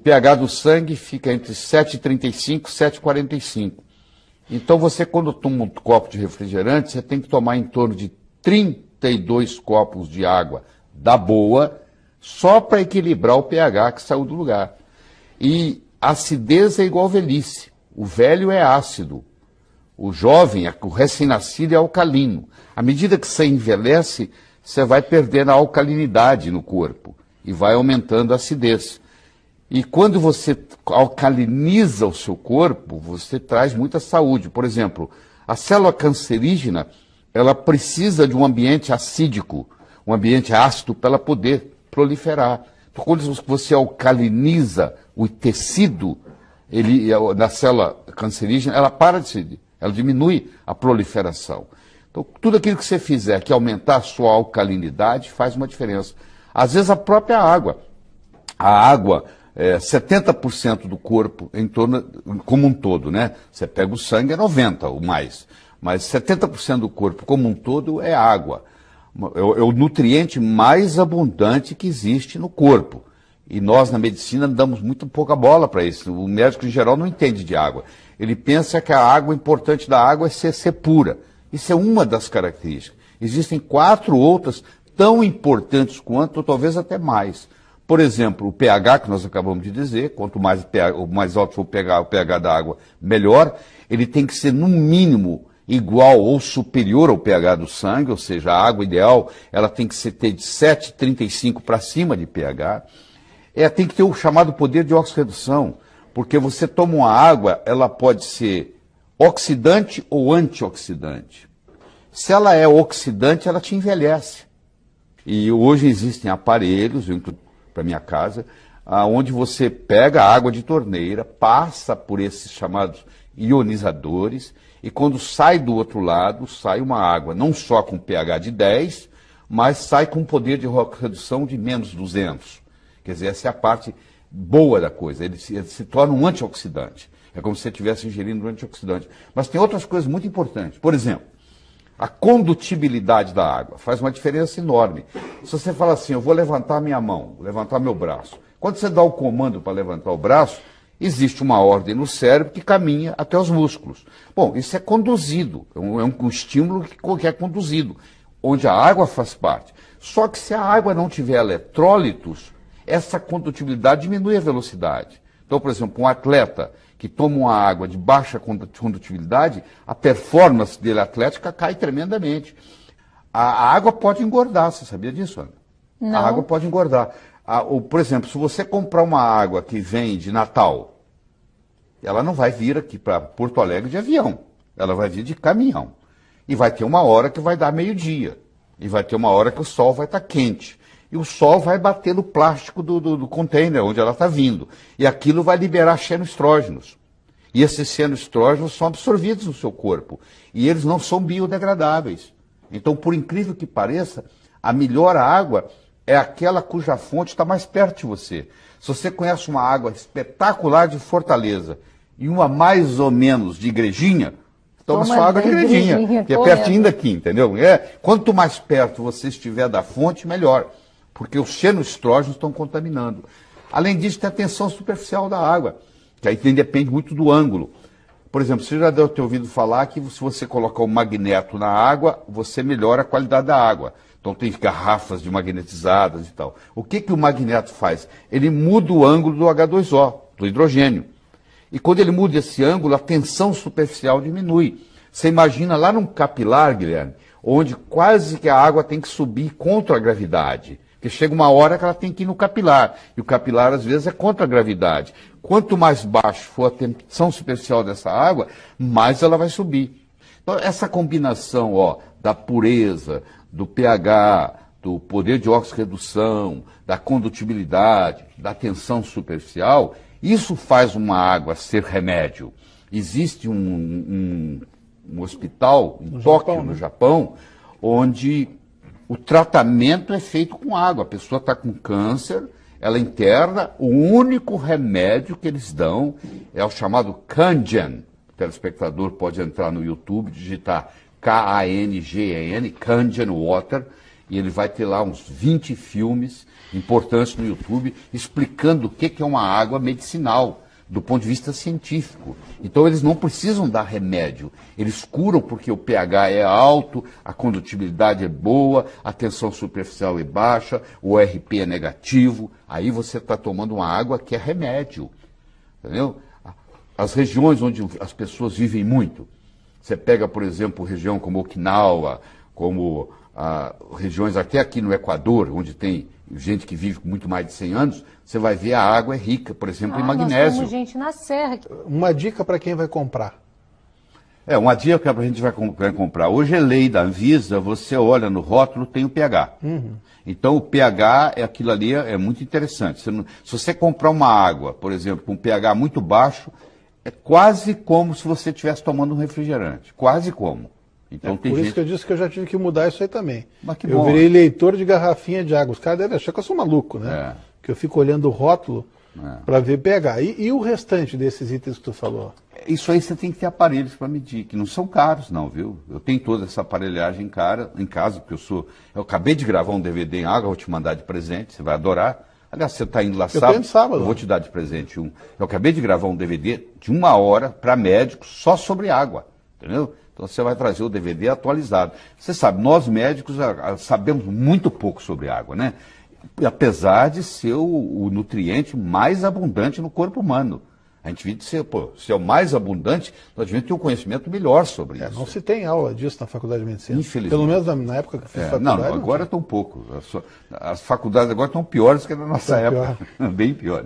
pH do sangue fica entre 7,35 e 7,45. Então você, quando toma um copo de refrigerante, você tem que tomar em torno de 32 copos de água da boa, só para equilibrar o pH que saiu do lugar. E acidez é igual velhice. O velho é ácido. O jovem, o recém-nascido é alcalino. À medida que você envelhece, você vai perdendo a alcalinidade no corpo e vai aumentando a acidez. E quando você alcaliniza o seu corpo, você traz muita saúde. Por exemplo, a célula cancerígena, ela precisa de um ambiente acídico, um ambiente ácido para ela poder proliferar. Então, quando você alcaliniza o tecido, na célula cancerígena, ela para de se, ela diminui a proliferação. Então, tudo aquilo que você fizer que aumentar a sua alcalinidade faz uma diferença. Às vezes a própria água. A água, 70% do corpo em torno, como um todo, né? Você pega o sangue, é 90% ou mais. Mas 70% do corpo como um todo é água. É o nutriente mais abundante que existe no corpo. E nós, na medicina, damos muito pouca bola para isso. O médico, em geral, não entende de água. Ele pensa que a água importante da água é ser pura. Isso é uma das características. Existem 4 outras tão importantes quanto, ou talvez até mais. Por exemplo, o pH, que nós acabamos de dizer, quanto mais, mais alto for o pH da água, melhor. Ele tem que ser, no mínimo, igual ou superior ao pH do sangue, ou seja, a água ideal ela tem que ter de 7,35 para cima de pH. Tem que ter o chamado poder de oxirredução, porque você toma uma água, ela pode ser oxidante ou antioxidante. Se ela é oxidante, ela te envelhece. E hoje existem aparelhos, para minha casa, onde você pega a água de torneira, passa por esses chamados ionizadores, e quando sai do outro lado, sai uma água, não só com pH de 10, mas sai com poder de redução de menos 200. Quer dizer, essa é a parte boa da coisa. Ele se torna um antioxidante. É como se você estivesse ingerindo um antioxidante. Mas tem outras coisas muito importantes. Por exemplo, a condutibilidade da água faz uma diferença enorme. Se você fala assim, eu vou levantar minha mão, levantar meu braço. Quando você dá o comando para levantar o braço, existe uma ordem no cérebro que caminha até os músculos. Bom, isso é conduzido. É um estímulo que é conduzido, onde a água faz parte. Só que se a água não tiver eletrólitos, essa condutibilidade diminui a velocidade. Então, por exemplo, um atleta que toma uma água de baixa condutibilidade, a performance dele atlética cai tremendamente. A água pode engordar, você sabia disso, Ana? Não. A água pode engordar. Por exemplo, se você comprar uma água que vem de Natal, ela não vai vir aqui para Porto Alegre de avião, ela vai vir de caminhão. E vai ter uma hora que vai dar meio-dia, e vai ter uma hora que o sol vai estar quente. E o sol vai bater no plástico do container onde ela está vindo. E aquilo vai liberar xenoestrógenos. E esses xenoestrógenos são absorvidos no seu corpo. E eles não são biodegradáveis. Então, por incrível que pareça, a melhor água é aquela cuja fonte está mais perto de você. Se você conhece uma água espetacular de Fortaleza e uma mais ou menos de Igrejinha, toma sua água de Igrejinha, que é pertinho daqui, entendeu? Quanto mais perto você estiver da fonte, melhor. Porque os xenoestrógenos estão contaminando. Além disso, tem a tensão superficial da água, que aí depende muito do ângulo. Por exemplo, você já deve ter ouvido falar que se você colocar um magneto na água, você melhora a qualidade da água. Então tem garrafas de magnetizadas e tal. O que o magneto faz? Ele muda o ângulo do H2O, do hidrogênio. E quando ele muda esse ângulo, a tensão superficial diminui. Você imagina lá num capilar, Guilherme, onde quase que a água tem que subir contra a gravidade. Porque chega uma hora que ela tem que ir no capilar. E o capilar, às vezes, é contra a gravidade. Quanto mais baixo for a tensão superficial dessa água, mais ela vai subir. Então, essa combinação da pureza, do pH, do poder de oxirredução, da condutibilidade, da tensão superficial, isso faz uma água ser remédio. Existe um hospital em Tóquio, no Japão, onde o tratamento é feito com água. A pessoa está com câncer, ela interna, o único remédio que eles dão é o chamado Kangen. O telespectador pode entrar no YouTube, digitar Kangen, Kangen Water, e ele vai ter lá uns 20 filmes importantes no YouTube explicando o que é uma água medicinal, do ponto de vista científico. Então eles não precisam dar remédio, eles curam porque o pH é alto, a condutibilidade é boa, a tensão superficial é baixa, o ORP é negativo, aí você está tomando uma água que é remédio, entendeu? As regiões onde as pessoas vivem muito, você pega, por exemplo, região como Okinawa, como regiões até aqui no Equador, onde tem gente que vive com muito mais de 100 anos, você vai ver a água é rica, por exemplo, em magnésio. Nós temos gente na serra. Uma dica para quem vai comprar. Uma dica que a gente vai comprar. Hoje é lei da Anvisa, você olha no rótulo, tem o pH. Então o pH, aquilo ali é muito interessante. Se você comprar uma água, por exemplo, com um pH muito baixo, é quase como se você estivesse tomando um refrigerante. Quase como. Então, tem por gente... isso que eu disse que eu já tive que mudar isso aí também. Mas que eu bom. virei leitor de garrafinha de água. Os caras devem achar que eu sou maluco, né? Que eu fico olhando o rótulo para ver pH. E o restante desses itens que tu falou? Isso aí você tem que ter aparelhos para medir, que não são caros não, viu? Eu tenho toda essa aparelhagem em casa, porque eu acabei de gravar um DVD em água, vou te mandar de presente, você vai adorar. Aliás, você está indo lá sábado, eu vou te dar de presente um. Eu acabei de gravar um DVD de 1 hora para médicos só sobre água, entendeu? Então você vai trazer o DVD atualizado. Você sabe, nós médicos sabemos muito pouco sobre água, né? Apesar de ser o nutriente mais abundante no corpo humano. A gente devia ser, se é o mais abundante, nós devíamos ter um conhecimento melhor sobre isso. Não se tem aula disso na faculdade de medicina. Infelizmente. Pelo menos na época que eu fiz faculdade. Não, agora estão pouco. As faculdades agora estão piores que na nossa época. Bem piores.